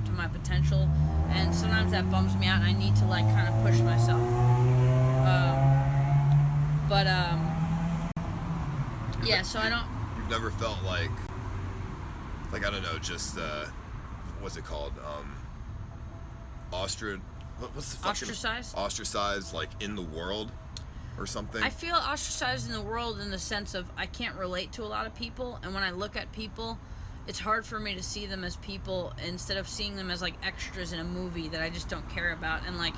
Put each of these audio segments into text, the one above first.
to my potential, and sometimes that bums me out, and I need to like kind of push myself. But yeah. So I don't. You've never felt like I don't know, just what's it called? What's the fucking ostracized, like in the world or something? I feel ostracized in the world in the sense of I can't relate to a lot of people, and when I look at people, it's hard for me to see them as people instead of seeing them as like extras in a movie that I just don't care about. And like,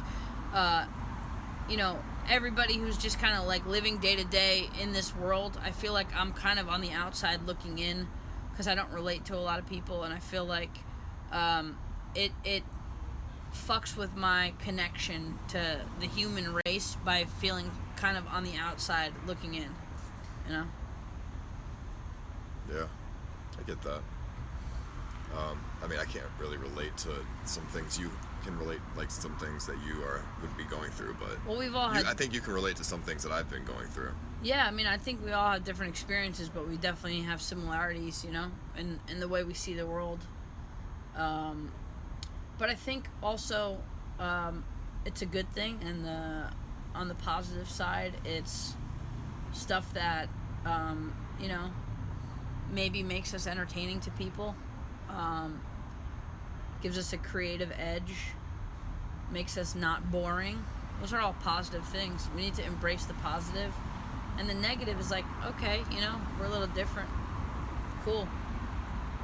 you know, everybody who's just kind of like living day to day in this world, I feel like I'm kind of on the outside looking in because I don't relate to a lot of people, and I feel like it fucks with my connection to the human race by feeling kind of on the outside looking in, you know? Yeah, I get that. I mean, I can't really relate to some things you can relate, like some things that you would be going through, but well, we've all had. I think you can relate to some things that I've been going through. Yeah, I mean, I think we all have different experiences, but we definitely have similarities, you know, in the way we see the world. But I think also it's a good thing, and on the positive side, it's stuff that you know, maybe makes us entertaining to people, gives us a creative edge, makes us not boring. Those are all positive things. We need to embrace the positive, and the negative is like, okay, you know, we're a little different. Cool.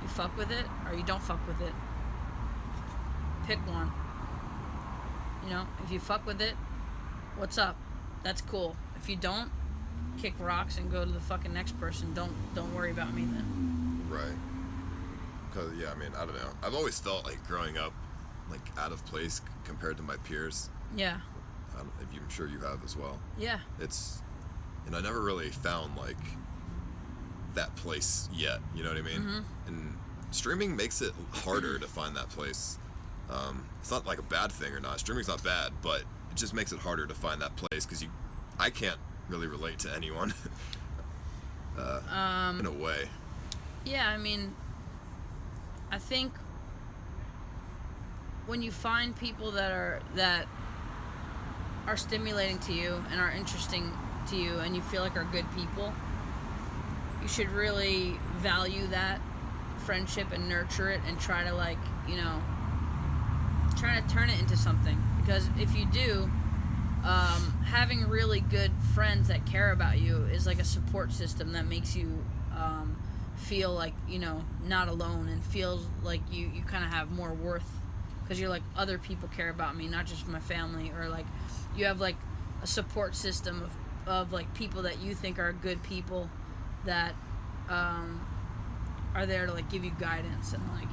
You fuck with it, or you don't fuck with it. Pick one. You know, if you fuck with it, what's up? That's cool. If you don't, kick rocks and go to the fucking next person. Don't worry about me then. Right. Because yeah, I mean, I don't know. I've always felt like growing up, like out of place compared to my peers. Yeah. I'm sure you have as well. Yeah. And I never really found like that place yet. You know what I mean? Mm-hmm. And streaming makes it harder to find that place. It's not like a bad thing or not. Streaming's not bad, but it just makes it harder to find that place because I can't really relate to anyone in a way. Yeah, I mean, I think when you find people that are stimulating to you and are interesting to you and you feel like are good people, you should really value that friendship and nurture it and try to, like, you know, try to turn it into something. Because if you do, having really good friends that care about you is like a support system that makes you feel like, you know, not alone, and feels like you kind of have more worth because you're like, other people care about me, not just my family. Or like you have like a support system of like people that you think are good people that are there to like give you guidance and like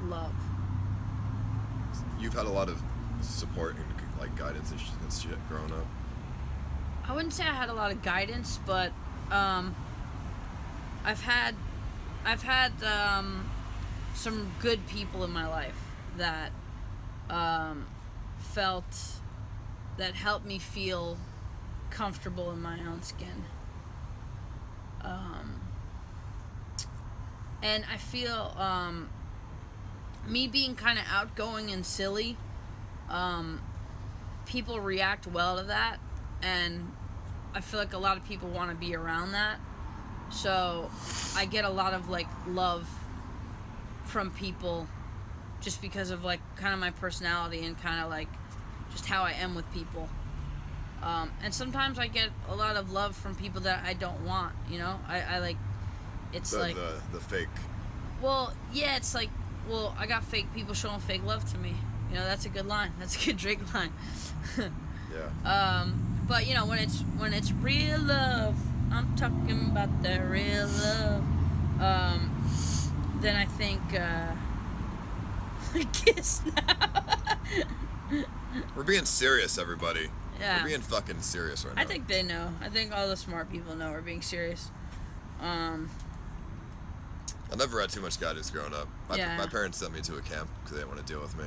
love. You've had a lot of support and like guidance and shit growing up. I wouldn't say I had a lot of guidance, but I've had some good people in my life that helped me feel comfortable in my own skin. And I feel me being kind of outgoing and silly, people react well to that, and I feel like a lot of people want to be around that. So I get a lot of like love from people just because of like kind of my personality and kind of like just how I am with people. And sometimes I get a lot of love from people that I don't want, you know? I like, it's like... The fake... Well, yeah, it's like, well, I got fake people showing fake love to me. You know, that's a good line. That's a good Drake line. Yeah. But, you know, when it's real love, I'm talking about that real love, then I think, kiss now. We're being serious, everybody. Yeah. We're being fucking serious right now. I think they know. I think all the smart people know we're being serious. I never had too much guidance growing up. My parents sent me to a camp because they didn't want to deal with me.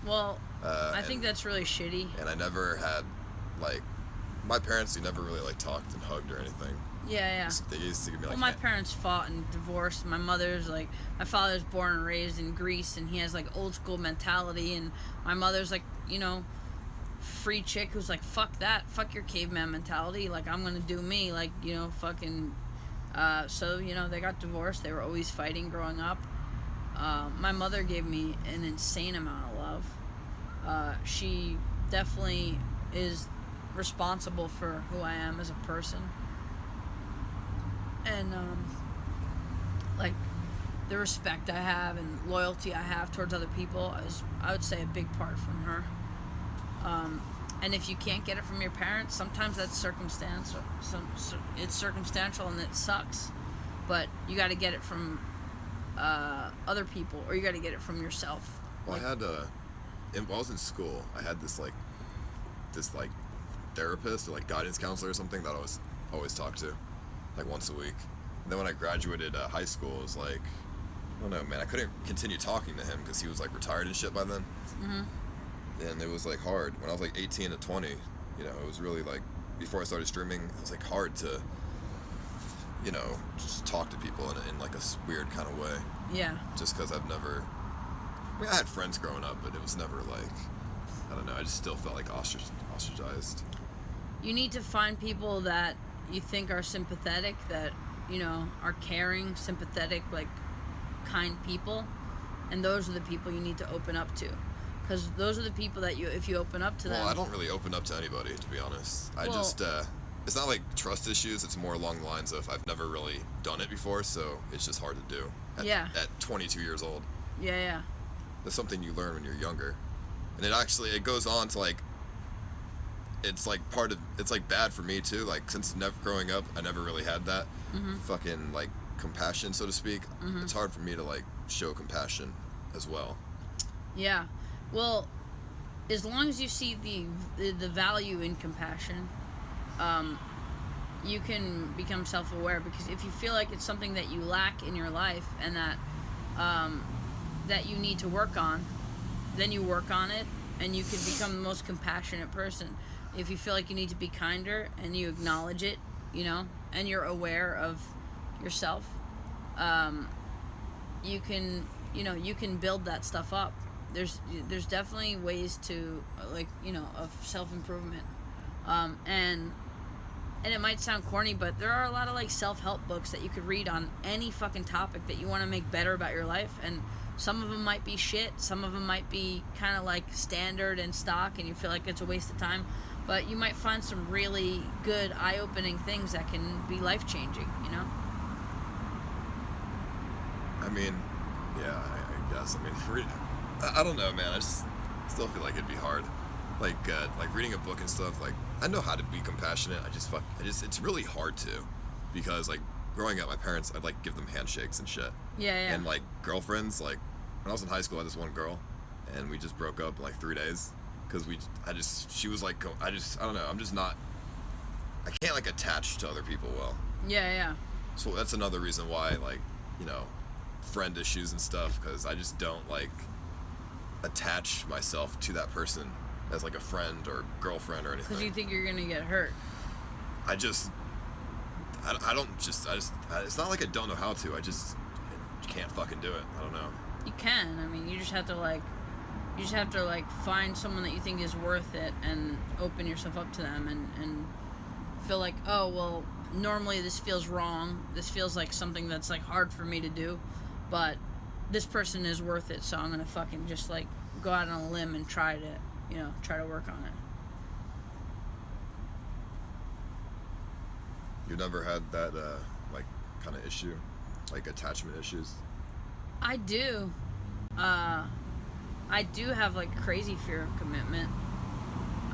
Well, I think that's really shitty. And I never had, like, my parents, they never really, like, talked and hugged or anything. Yeah. They used to give me like. Well, my parents fought and divorced. My father's born and raised in Greece, and he has like old school mentality, and my mother's like, free chick who's like, fuck that, fuck your caveman mentality, like I'm gonna do me, like, fucking. So they got divorced. They were always fighting growing up. My mother gave me an insane amount of love. She definitely is responsible for who I am as a person. And, like, the respect I have and loyalty I have towards other people is, I would say, a big part from her. And if you can't get it from your parents, sometimes that's circumstantial. It's circumstantial and it sucks. But you got to get it from other people, or you got to get it from yourself. Well, I had while I was in school, I had this therapist or like guidance counselor or something that I was always talk to, like once a week. And then when I graduated high school, it was like, I don't know, man, I couldn't continue talking to him because he was like retired and shit by then. Mm-hmm. And it was like hard when I was like 18 to 20. It was really like before I started streaming, it was like hard to, just talk to people in like a weird kind of way. Yeah. Just because I had friends growing up, but it was never like, I don't know, I just still felt like ostracized. You need to find people that you think are sympathetic, that, are caring, sympathetic, like, kind people. And those are the people you need to open up to. Because those are the people that if you open up to them... Well, I don't really open up to anybody, to be honest. It's not like trust issues, it's more along the lines of I've never really done it before, so it's just hard to do. At 22 years old. Yeah. That's something you learn when you're younger. And it goes on to like, it's like it's like bad for me too, like since growing up, I never really had that fucking like compassion, so to speak. It's hard for me to like show compassion as well. Yeah. Well, as long as you see the value in compassion, you can become self-aware, because if you feel like it's something that you lack in your life and that you need to work on, then you work on it and you can become the most compassionate person. If you feel like you need to be kinder and you acknowledge it, and you're aware of yourself, you can build that stuff up. There's definitely ways to of self-improvement, and it might sound corny, but there are a lot of like self-help books that you could read on any fucking topic that you want to make better about your life, and some of them might be shit, some of them might be kind of like standard and stock and you feel like it's a waste of time, but you might find some really good eye-opening things that can be life-changing. I mean, yeah, I guess. I mean, I don't know, man. I just still feel like it'd be hard. Like reading a book and stuff. Like, I know how to be compassionate. It's really hard to, because like growing up, my parents, I'd like give them handshakes and shit. Yeah. And like girlfriends, like when I was in high school, I had this one girl, and we just broke up in like 3 days because she was like, I don't know. I'm just not. I can't like attach to other people well. Yeah. So that's another reason why, like, friend issues and stuff, because I just don't like attach myself to that person as like a friend or girlfriend or anything. Because you think you're gonna get hurt. It's not like I don't know how to. I just can't fucking do it. I don't know. You can. I mean, you just have to find someone that you think is worth it and open yourself up to them and feel like, oh, well, normally this feels wrong. This feels like something that's like hard for me to do, but this person is worth it, so I'm gonna fucking just like go out on a limb and try to work on it. You never had that like kind of issue, like attachment issues? I do. I do have like crazy fear of commitment.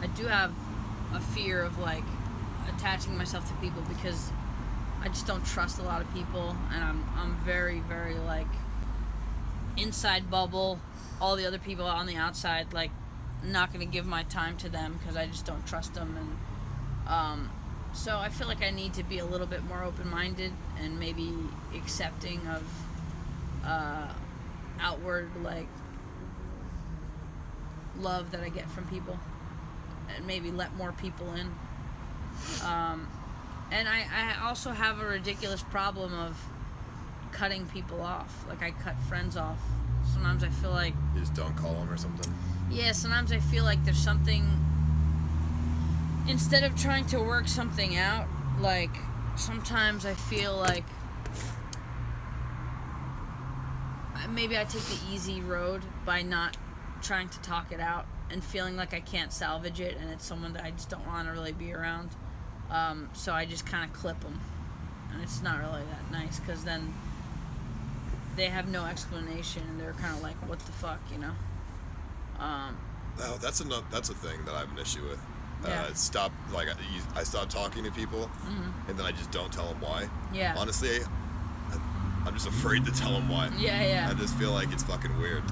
I do have a fear of like attaching myself to people because I just don't trust a lot of people, and I'm very, very like inside bubble. All the other people on the outside, like, not gonna give my time to them because I just don't trust them, and so I feel like I need to be a little bit more open-minded and maybe accepting of outward like love that I get from people, and maybe let more people in. And I also have a ridiculous problem of cutting people off. Like, I cut friends off. Sometimes I feel like... You just don't call them or something? Yeah, sometimes I feel like there's something... Instead of trying to work something out, like, sometimes I feel like... Maybe I take the easy road by not trying to talk it out and feeling like I can't salvage it, and it's someone that I just don't want to really be around. So I just kind of clip them. And it's not really that nice, because then they have no explanation, and they're kind of like, what the fuck, you know? No, that's a thing that I have an issue with. Yeah. I stop talking to people, and then I just don't tell them why. Yeah. Honestly, I'm just afraid to tell them why. Yeah. I just feel like it's fucking weird.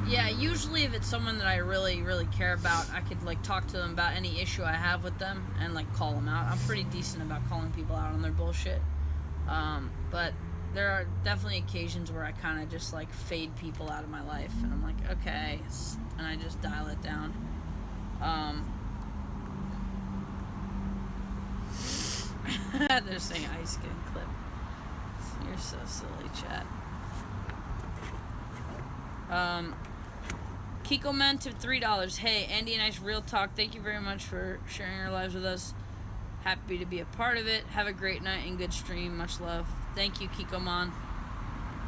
Yeah, usually if it's someone that I really, really care about, I could, like, talk to them about any issue I have with them and, like, call them out. I'm pretty decent about calling people out on their bullshit. But there are definitely occasions where I kind of just, like, fade people out of my life. And I'm like, okay. And I just dial it down. They're saying ice skin clip. You're so silly, chat. Kiko Man to $3. Hey, Andy and I's Real Talk. Thank you very much for sharing your lives with us. Happy to be a part of it. Have a great night and good stream. Much love. Thank you, Kiko Man.